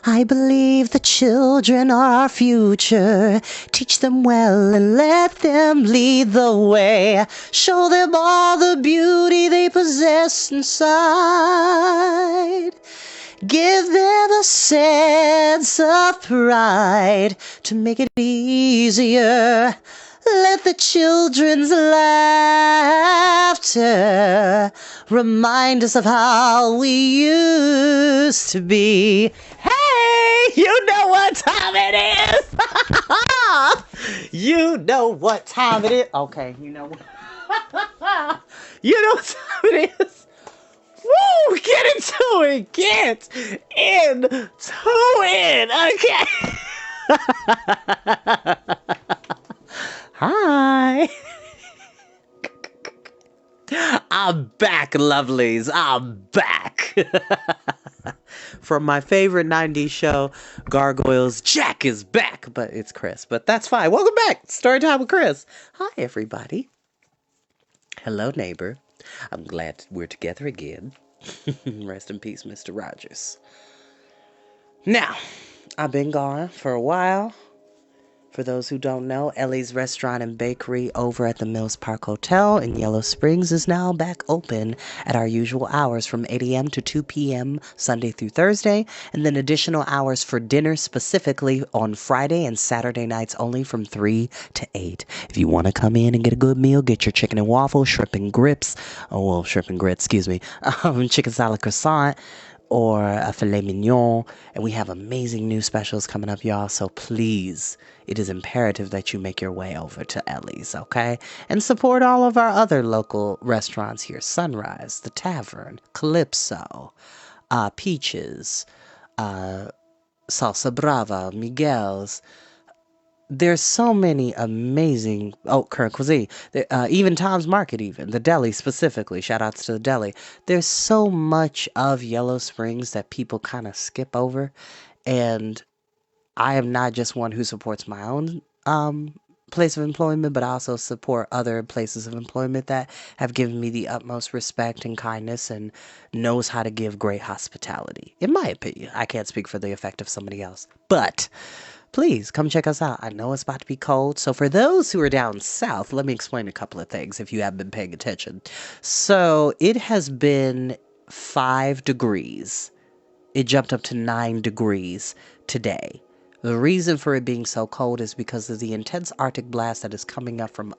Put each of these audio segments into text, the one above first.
I believe the children are our future. Teach them well and let them lead the way. Show them all the beauty they possess inside. Give them a sense of pride to make it easier. Let the children's laughter remind us of how we used to be. Hey, you know what time it is. You know what time it is. Okay, you know what? You know what time it is. Woo! Get into it. Get into it. Okay. Hi. I'm back, lovelies. I'm back. From my favorite 90s show, Gargoyles, Jack is back. But it's Chris. But that's fine. Welcome back. Storytime with Chris. Hi, everybody. Hello, neighbor. I'm glad we're together again. Rest in peace, Mr. Rogers. Now, I've been gone for a while. For those who don't know, Ellie's Restaurant and Bakery over at the Mills Park Hotel in Yellow Springs is now back open at our usual hours from 8 a.m. to 2 p.m. Sunday through Thursday, and then additional hours for dinner specifically on Friday and Saturday nights only from 3 to 8. If you want to come in and get a good meal, get your chicken and waffle, shrimp and grits, chicken salad croissant, or a filet mignon, and we have amazing new specials coming up, y'all, so please, it is imperative that you make your way over to Ellie's, okay? And support all of our other local restaurants here: Sunrise, The Tavern, Calypso, Peaches, Salsa Brava, Miguel's. There's so many amazing, current cuisine, even Tom's Market, even the deli specifically, shout outs to the deli. There's so much of Yellow Springs that people kind of skip over, and I am not just one who supports my own place of employment, but I also support other places of employment that have given me the utmost respect and kindness and knows how to give great hospitality. In my opinion, I can't speak for the effect of somebody else, but please come check us out. I know it's about to be cold. So for those who are down south, let me explain a couple of things if you have been paying attention. So it has been 5 degrees. It jumped up to 9 degrees today. The reason for it being so cold is because of the intense Arctic blast that is coming up from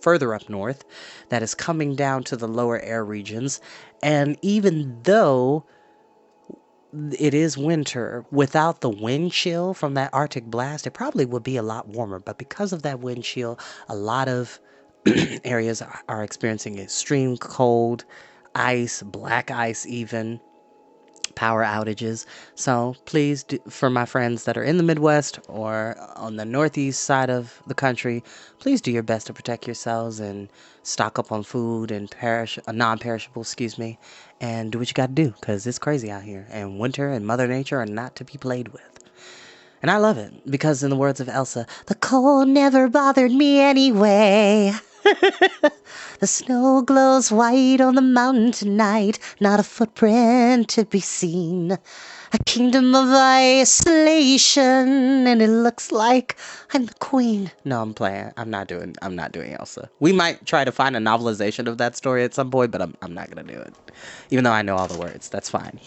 further up north, that is coming down to the lower air regions. And even though it is winter, without the wind chill from that Arctic blast, it probably would be a lot warmer. But because of that wind chill, a lot of areas are experiencing extreme cold, ice, black ice even, power outages. So please, for my friends that are in the Midwest or on the northeast side of the country, please do your best to protect yourselves and stock up on food and non-perishable, and do what you got to do, because it's crazy out here, and winter and Mother Nature are not to be played with. And I love it because, in the words of Elsa, the cold never bothered me anyway. The snow glows white on the mountain tonight, not a footprint to be seen. A kingdom of isolation, and it looks like I'm the queen. No, I'm playing. I'm not doing Elsa. We might try to find a novelization of that story at some point, but I'm not gonna do it. Even though I know all the words, that's fine.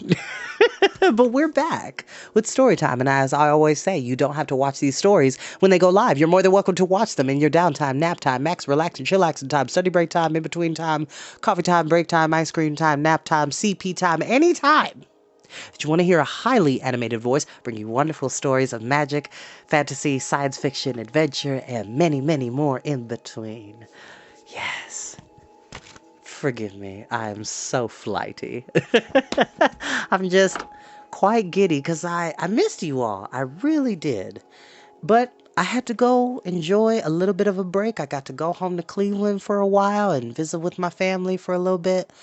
But we're back with Storytime, and as I always say, you don't have to watch these stories when they go live. You're more than welcome to watch them in your downtime, nap time, max relax and chillaxing time, study break time, in between time, coffee time, break time, ice cream time, nap time, CP time, anytime that you want to hear a highly animated voice bring you wonderful stories of magic, fantasy, science fiction, adventure, and many, many more in between. Yes. Forgive me, I am so flighty. I'm just quite giddy because I missed you all. I really did. But I had to go enjoy a little bit of a break. I got to go home to Cleveland for a while and visit with my family for a little bit.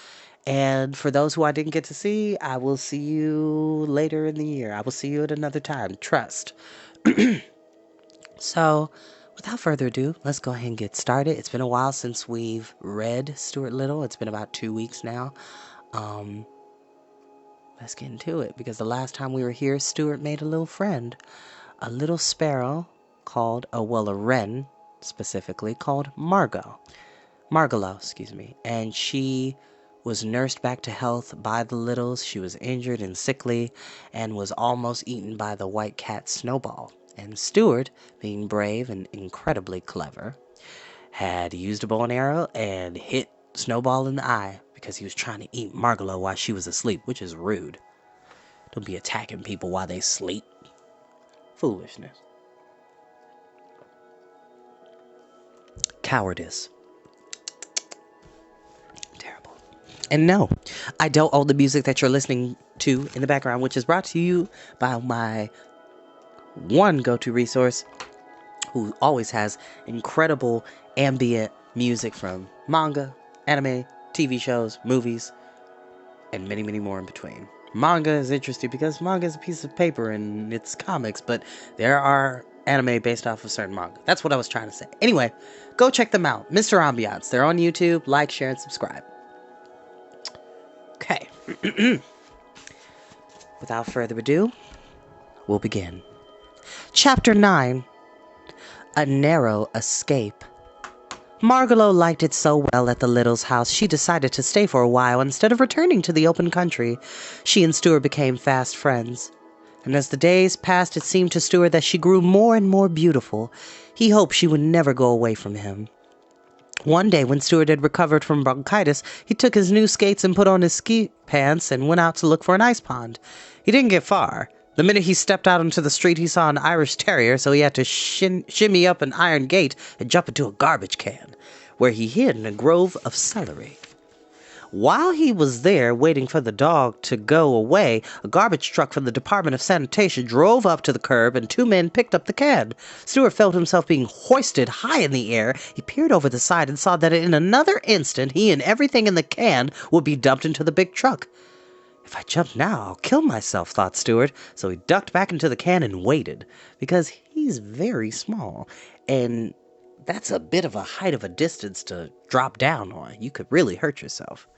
And for those who I didn't get to see, I will see you later in the year. I will see you at another time. Trust. So, without further ado, let's go ahead and get started. It's been a while since we've read Stuart Little. It's been about 2 weeks now. let's get into it, because the last time we were here, Stuart made a little friend. A little sparrow called, a wren specifically, called Margalo, excuse me. And she was nursed back to health by the littles. She was injured and sickly and was almost eaten by the white cat Snowball. And Stuart, being brave and incredibly clever, had used a bow and arrow and hit Snowball in the eye because he was trying to eat Margalo while she was asleep, which is rude. Don't be attacking people while they sleep. Foolishness. Cowardice. Terrible. And no, I don't own the music that you're listening to in the background, which is brought to you by my one go-to resource, who always has incredible ambient music from manga, anime, TV shows, movies, and many, many more in between. Manga is interesting because manga is a piece of paper and it's comics, but there are anime based off of certain manga. That's what I was trying to say. Anyway, go check them out. Mr. Ambiance. They're on YouTube. Like, share, and subscribe. Okay. Without further ado, we'll begin. Chapter 9. A Narrow Escape. Margalo liked it so well at the Littles' house, she decided to stay for a while instead of returning to the open country. She and Stuart became fast friends. And as the days passed, it seemed to Stuart that she grew more and more beautiful. He hoped she would never go away from him. One day, when Stuart had recovered from bronchitis, he took his new skates and put on his ski pants and went out to look for an ice pond. He didn't get far. The minute he stepped out onto the street, he saw an Irish terrier, so he had to shimmy up an iron gate and jump into a garbage can, where he hid in a grove of celery. While he was there, waiting for the dog to go away, a garbage truck from the Department of Sanitation drove up to the curb and two men picked up the can. Stuart felt himself being hoisted high in the air. He peered over the side and saw that in another instant, he and everything in the can would be dumped into the big truck. If I jump now, I'll kill myself, thought Stuart, so he ducked back into the can and waited, because he's very small, and that's a bit of a height of a distance to drop down on. You could really hurt yourself.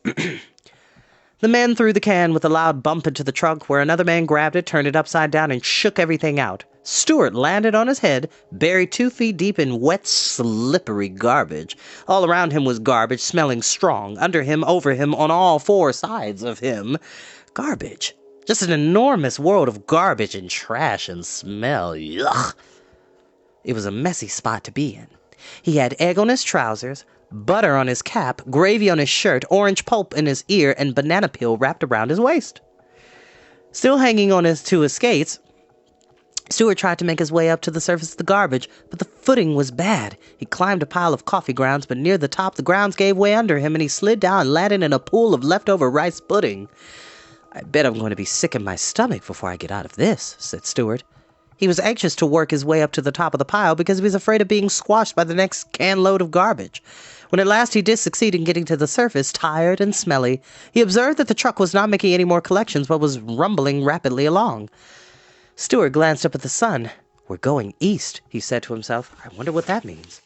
The man threw the can with a loud bump into the trunk, where another man grabbed it, turned it upside down, and shook everything out. Stuart landed on his head, buried 2 feet deep in wet, slippery garbage. All around him was garbage, smelling strong. Under him, over him, on all 4 sides of him. Garbage. Just an enormous world of garbage and trash and smell. Yuck! It was a messy spot to be in. He had egg on his trousers, butter on his cap, gravy on his shirt, orange pulp in his ear, and banana peel wrapped around his waist. Still hanging on to his skates, Stuart tried to make his way up to the surface of the garbage, but the footing was bad. He climbed a pile of coffee grounds, but near the top the grounds gave way under him, and he slid down and landed in a pool of leftover rice pudding. I bet I'm going to be sick in my stomach before I get out of this, said Stuart. He was anxious to work his way up to the top of the pile because he was afraid of being squashed by the next can load of garbage. When at last he did succeed in getting to the surface, tired and smelly, he observed that the truck was not making any more collections but was rumbling rapidly along. Stuart glanced up at the sun. We're going east, he said to himself. I wonder what that means.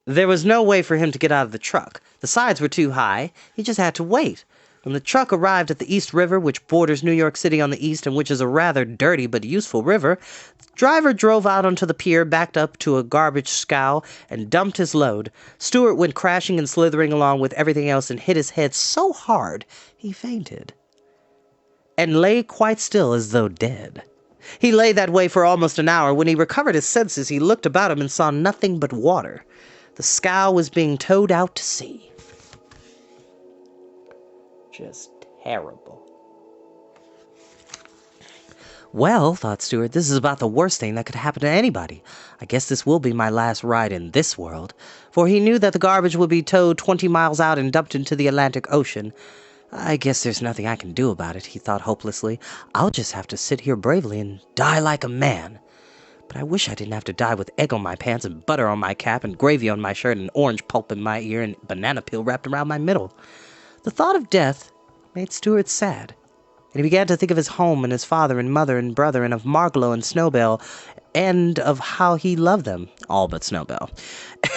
There was no way for him to get out of the truck. The sides were too high. He just had to wait. When the truck arrived at the East River, which borders New York City on the east and which is a rather dirty but useful river, the driver drove out onto the pier, backed up to a garbage scow, and dumped his load. Stuart went crashing and slithering along with everything else and hit his head so hard he fainted, and lay quite still as though dead. He lay that way for almost an hour. When he recovered his senses, he looked about him and saw nothing but water. The scow was being towed out to sea. Just terrible. Well, thought Stuart, this is about the worst thing that could happen to anybody. I guess this will be my last ride in this world, for he knew that the garbage would be towed 20 miles out and dumped into the Atlantic Ocean. I guess there's nothing I can do about it, he thought hopelessly. I'll just have to sit here bravely and die like a man. But I wish I didn't have to die with egg on my pants and butter on my cap and gravy on my shirt and orange pulp in my ear and banana peel wrapped around my middle. The thought of death made Stuart sad, and he began to think of his home and his father and mother and brother and of Margalo and Snowball and of how he loved them, all but Snowbell,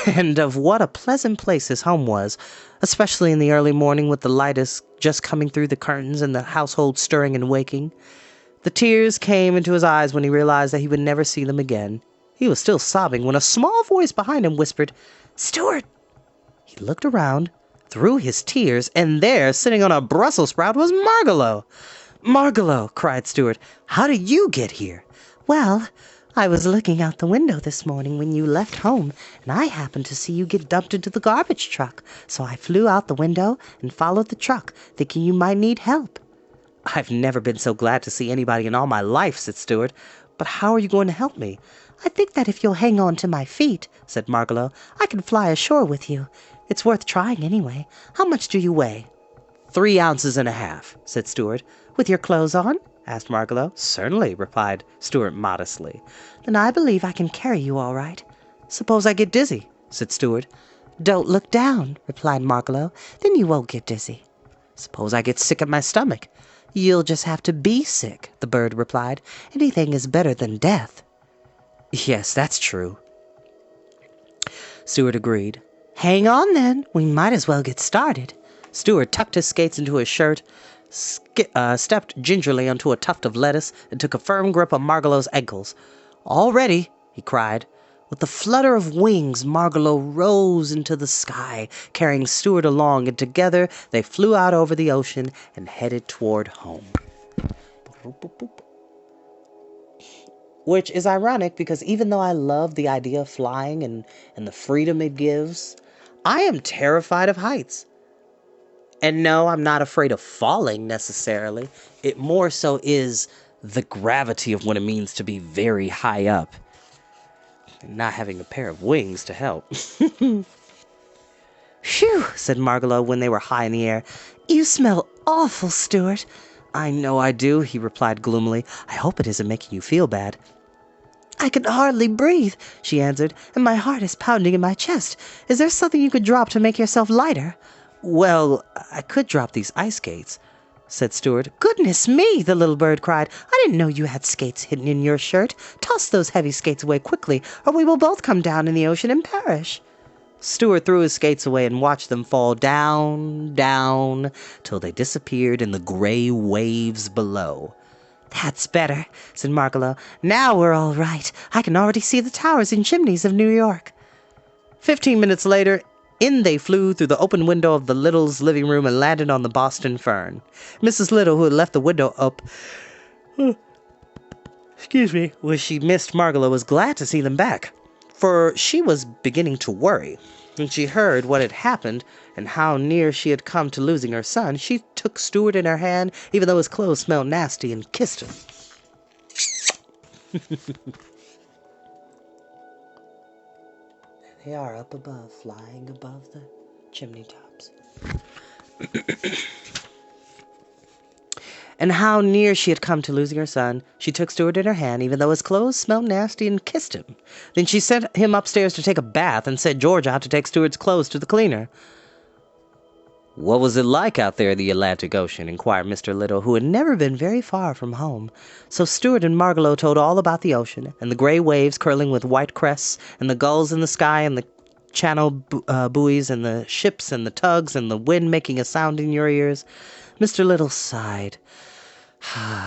and of what a pleasant place his home was, especially in the early morning with the lightest just coming through the curtains and the household stirring and waking. The tears came into his eyes when he realized that he would never see them again. He was still sobbing when a small voice behind him whispered, "Stuart!" He looked around, through his tears, and there, sitting on a Brussels sprout, was Margalo. "Margalo!" cried Stuart. "How did you get here?" "Well, I was looking out the window this morning when you left home, and I happened to see you get dumped into the garbage truck, so I flew out the window and followed the truck, thinking you might need help." "I've never been so glad to see anybody in all my life," said Stuart. "But how are you going to help me?" "I think that if you'll hang on to my feet," said Margalo, "I can fly ashore with you. It's worth trying anyway. How much do you weigh?" 3.5 ounces, said Stuart. "With your clothes on?" asked Margalo. "Certainly," replied Stuart modestly. "Then I believe I can carry you all right." "Suppose I get dizzy?" said Stuart. "Don't look down," replied Margalo. "Then you won't get dizzy." "Suppose I get sick at my stomach?" "You'll just have to be sick," the bird replied. "Anything is better than death." "Yes, that's true," Stuart agreed. "Hang on, then. We might as well get started." Stuart tucked his skates into his shirt, stepped gingerly onto a tuft of lettuce, and took a firm grip on Margalo's ankles. "All ready," he cried. With a flutter of wings, Margalo rose into the sky, carrying Stuart along, and together they flew out over the ocean and headed toward home. Which is ironic because even though I love the idea of flying and the freedom it gives, I am terrified of heights. And no, I'm not afraid of falling necessarily. It more so is the gravity of what it means to be very high up and not having a pair of wings to help. "Phew," said Margalo when they were high in the air. "You smell awful, Stuart." "I know I do," he replied gloomily. "I hope it isn't making you feel bad." "I can hardly breathe," she answered, "and my heart is pounding in my chest. Is there something you could drop to make yourself lighter?" "Well, I could drop these ice skates," said Stuart. "Goodness me," the little bird cried. "I didn't know you had skates hidden in your shirt. Toss those heavy skates away quickly, or we will both come down in the ocean and perish." Stuart threw his skates away and watched them fall down, down, till they disappeared in the gray waves below. "That's better," said Margalo. "Now we're all right. I can already see the towers and chimneys of New York." 15 minutes later, in they flew through the open window of the Littles' living room and landed on the Boston Fern. Mrs. Little, who had left the window up, when she missed Margalo, was glad to see them back, for she was beginning to worry. When she heard what had happened and how near she had come to losing her son, she took Stuart in her hand, even though his clothes smelled nasty, and kissed him. They are up above, flying above the chimney tops. And how near she had come to losing her son. She took Stuart in her hand, even though his clothes smelled nasty, and kissed him. Then she sent him upstairs to take a bath and sent George out to take Stuart's clothes to the cleaner. "What was it like out there in the Atlantic Ocean?" inquired Mr. Little, who had never been very far from home. So Stuart and Margalo told all about the ocean, and the gray waves curling with white crests, and the gulls in the sky, and the channel buoys, and the ships, and the tugs, and the wind making a sound in your ears. Mr. Little sighed.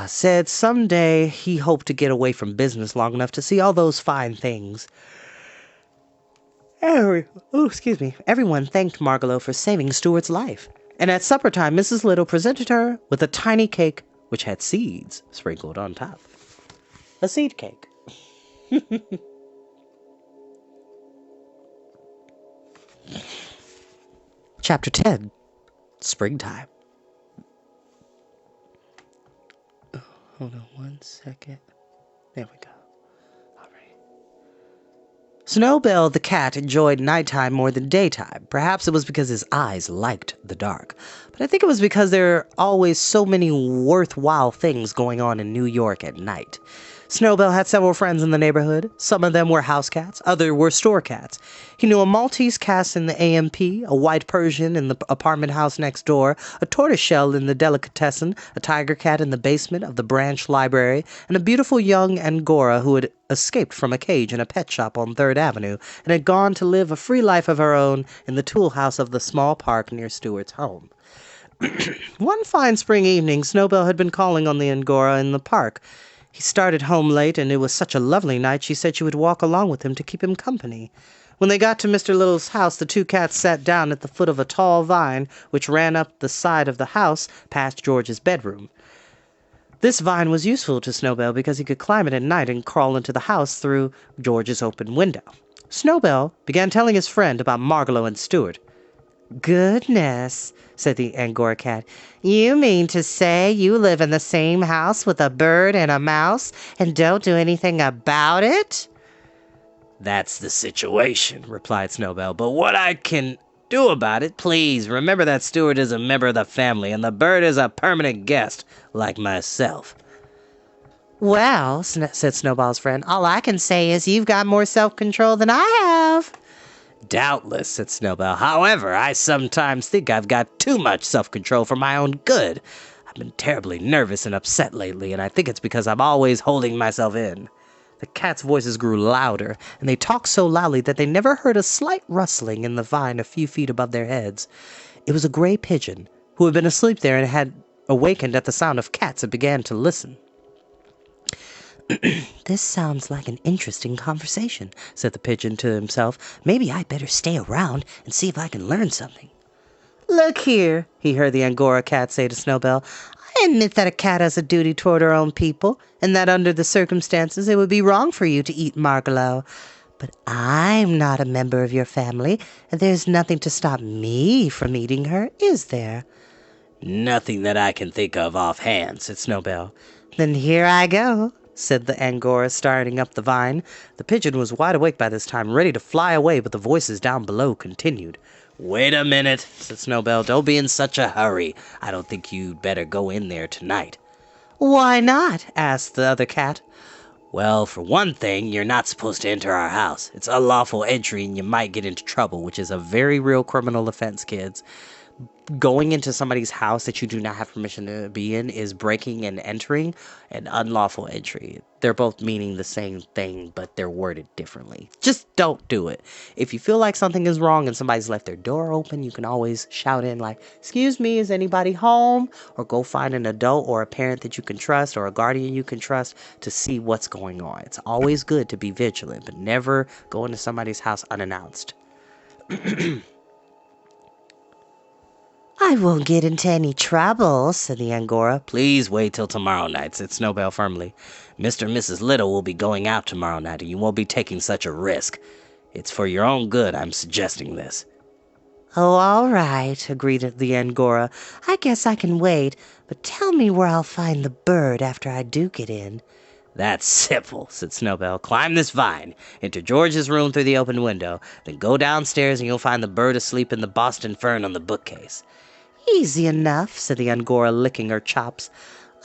Said someday he hoped to get away from business long enough to see all those fine things. Everyone thanked Margalo for saving Stuart's life. And at supper time, Mrs. Little presented her with a tiny cake which had seeds sprinkled on top. A seed cake. Chapter 10. Springtime. Hold on 1 second. There we go. All right. Snowbell the cat enjoyed nighttime more than daytime. Perhaps it was because his eyes liked the dark. But I think it was because there are always so many worthwhile things going on in New York at night. Snowbell had several friends in the neighborhood. Some of them were house cats, others were store cats. He knew a Maltese cat in the AMP, a white Persian in the apartment house next door, a tortoiseshell in the delicatessen, a tiger cat in the basement of the branch library, and a beautiful young Angora who had escaped from a cage in a pet shop on 3rd Avenue and had gone to live a free life of her own in the tool house of the small park near Stewart's home. One fine spring evening, Snowbell had been calling on the Angora in the park. He started home late, and it was such a lovely night she said she would walk along with him to keep him company. When they got to Mr. Little's house, the two cats sat down at the foot of a tall vine which ran up the side of the house past George's bedroom. This vine was useful to Snowbell because he could climb it at night and crawl into the house through George's open window. Snowbell began telling his friend about Margalo and Stewart. "Goodness," said the Angora cat. "You mean to say you live in the same house with a bird and a mouse and don't do anything about it?" "That's the situation," replied Snowbell. "But what I can do about it, please remember that Stewart is a member of the family and the bird is a permanent guest, like myself." "Well," said Snowball's friend, "all I can say is you've got more self-control than I have." "Doubtless," said Snowbell. "However, I sometimes think I've got too much self-control for my own good. I've been terribly nervous and upset lately, and I think it's because I'm always holding myself in." The cats' voices grew louder, and they talked so loudly that they never heard a slight rustling in the vine a few feet above their heads. It was a gray pigeon, who had been asleep there and had awakened at the sound of cats and began to listen. "This sounds like an interesting conversation," said the pigeon to himself. "Maybe I'd better stay around and see if I can learn something." "Look here," he heard the Angora cat say to Snowbell. "I admit that a cat has a duty toward her own people, and that under the circumstances it would be wrong for you to eat Margalo. But I'm not a member of your family, and there's nothing to stop me from eating her, is there?" "Nothing that I can think of offhand," said Snowbell. "Then here I go," said the Angora, starting up the vine. The pigeon was wide awake by this time, ready to fly away, but the voices down below continued. "Wait a minute," said Snowbell. "Don't be in such a hurry. I don't think you'd better go in there tonight." "Why not?" asked the other cat. "Well, for one thing, you're not supposed to enter our house. It's unlawful entry and you might get into trouble," Which is a very real criminal offense, kids. Going into somebody's house that you do not have permission to be in is breaking and entering and unlawful entry. They're both meaning the same thing, but they're worded differently. Just don't do it. If you feel like something is wrong and somebody's left their door open, you can always shout in like, "Excuse me, is anybody home?" Or go find an adult or a parent that you can trust or a guardian you can trust to see what's going on. It's always good to be vigilant, but never go into somebody's house unannounced. "I won't get into any trouble," said the Angora. "Please wait till tomorrow night," said Snowbell firmly. "Mr. and Mrs. Little will be going out tomorrow night, and you won't be taking such a risk. It's for your own good I'm suggesting this." "Oh, all right," agreed the Angora. "I guess I can wait, but tell me where I'll find the bird after I do get in." "That's simple," said Snowbell. "Climb this vine, enter George's room through the open window, then go downstairs and you'll find the bird asleep in the Boston fern on the bookcase." "Easy enough," said the Angora, licking her chops.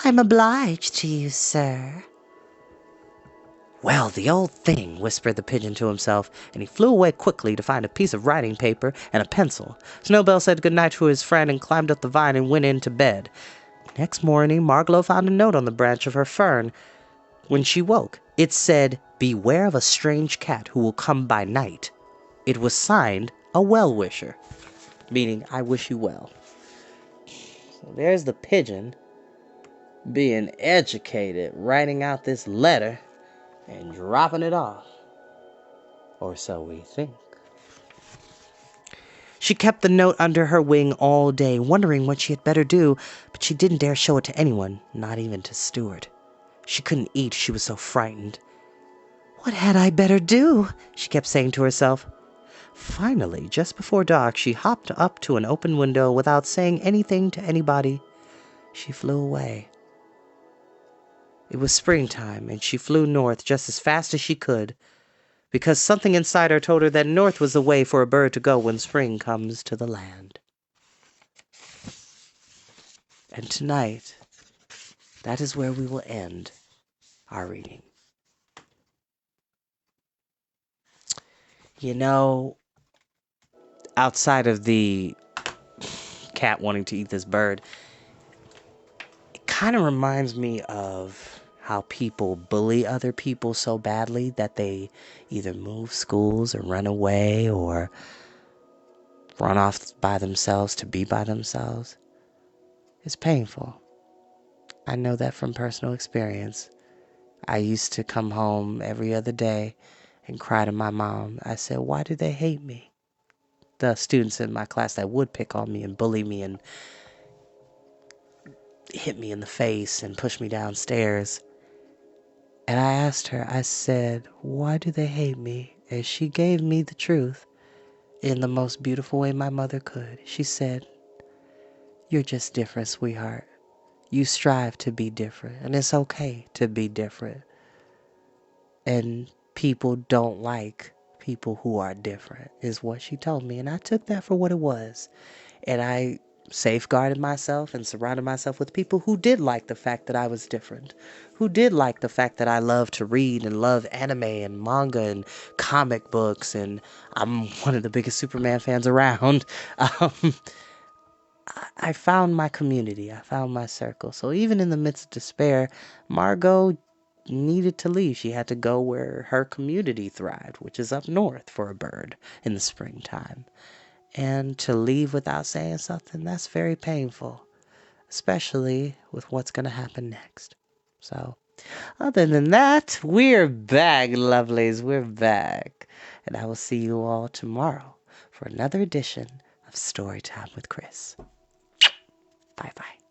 "I'm obliged to you, sir." "Well, the old thing," whispered the pigeon to himself, and he flew away quickly to find a piece of writing paper and a pencil. Snowbell said goodnight to his friend and climbed up the vine and went in to bed. Next morning, Margalo found a note on the branch of her fern. When she woke, it said, "Beware of a strange cat who will come by night." It was signed a well-wisher, meaning I wish you well. So there's the pigeon being educated, writing out this letter and dropping it off. Or so we think. She kept the note under her wing all day, wondering what she had better do, but she didn't dare show it to anyone, not even to Stewart. She couldn't eat, she was so frightened. "What had I better do?" she kept saying to herself. Finally, just before dark, she hopped up to an open window without saying anything to anybody. She flew away. It was springtime, and she flew north just as fast as she could, because something inside her told her that north was the way for a bird to go when spring comes to the land. And tonight, that is where we will end our reading. You know, outside of the cat wanting to eat this bird, it kind of reminds me of how people bully other people so badly that they either move schools or run away or run off by themselves to be by themselves. It's painful. I know that from personal experience. I used to come home every other day and cry to my mom. I said, why do they hate me? The students in my class that would pick on me and bully me and hit me in the face and push me downstairs. And I asked her, I said, why do they hate me? And she gave me the truth in the most beautiful way my mother could. She said, you're just different, sweetheart. You strive to be different, and it's okay to be different. And people don't like people who are different, is what she told me. And I took that for what it was. And I safeguarded myself and surrounded myself with people who did like the fact that I was different, who did like the fact that I love to read and love anime and manga and comic books. And I'm one of the biggest Superman fans around. Um, I found my community. I found my circle. So even in the midst of despair, Margot needed to leave. She had to go where her community thrived, which is up north for a bird in the springtime. And to leave without saying something, that's very painful, especially with what's going to happen next. So, other than that, we're back, lovelies. We're back. And I will see you all tomorrow for another edition of Storytime with Chris. Bye bye.